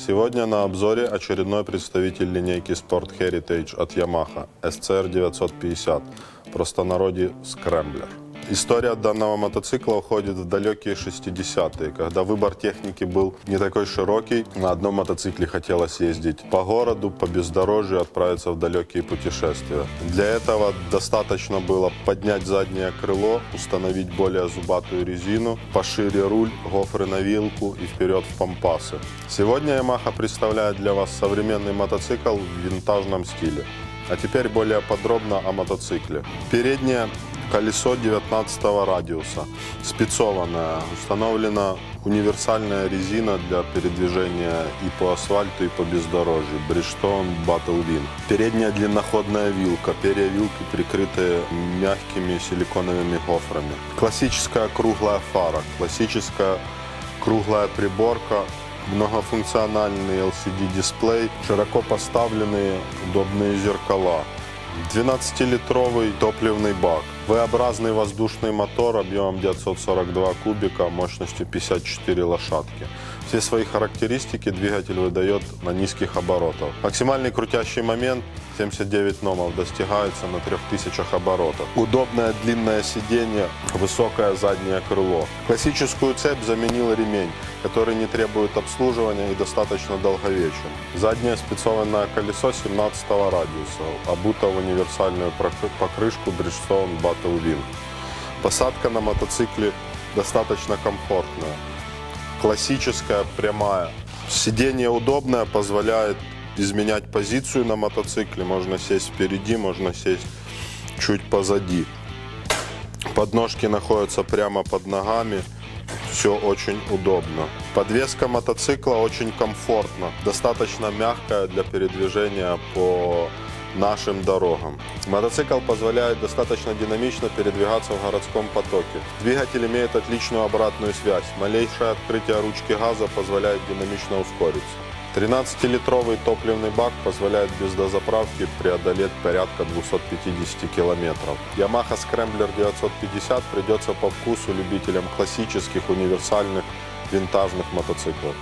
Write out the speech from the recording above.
Сегодня на обзоре очередной представитель линейки Sport Heritage от Yamaha SCR 950, в простонародье Scrambler. История данного мотоцикла уходит в далекие 60-е, когда выбор техники был не такой широкий. На одном мотоцикле хотелось ездить по городу, по бездорожью, отправиться в далекие путешествия. Для этого достаточно было поднять заднее крыло, установить более зубатую резину, пошире руль, гофры на вилку и вперед в пампасы. Сегодня Yamaha представляет для вас современный мотоцикл в винтажном стиле. А теперь более подробно о мотоцикле. Переднее колесо 19 радиуса, спецованное, установлена универсальная резина для передвижения и по асфальту, и по бездорожью, Bridgestone Battle Wing. Передняя длинноходная вилка, перья вилки прикрыты мягкими силиконовыми гофрами. Классическая круглая фара, классическая круглая приборка, многофункциональный LCD-дисплей, широко поставленные удобные зеркала. 12-литровый топливный бак, V-образный воздушный мотор объемом 942 кубика, мощностью 54 лошадки. Все свои характеристики двигатель выдает на низких оборотах. Максимальный крутящий момент 79 номов достигается на 3000 оборотов. Удобное длинное сиденье, высокое заднее крыло. Классическую цепь заменил ремень, который не требует обслуживания и достаточно долговечен. Заднее спецованное колесо 17 радиуса, обуто в универсальную покрышку Bridgestone Battle Wing. Посадка на мотоцикле достаточно комфортная. Классическая, прямая. Сиденье удобное, позволяет изменять позицию на мотоцикле. Можно сесть впереди, можно сесть чуть позади. Подножки находятся прямо под ногами. Все очень удобно. Подвеска мотоцикла очень комфортна, достаточно мягкая для передвижения по нашим дорогам. Мотоцикл позволяет достаточно динамично передвигаться в городском потоке. Двигатель имеет отличную обратную связь. Малейшее открытие ручки газа позволяет динамично ускориться. 13-литровый топливный бак позволяет без дозаправки преодолеть порядка 250 километров. Yamaha Scrambler 950 придется по вкусу любителям классических, универсальных, винтажных мотоциклов.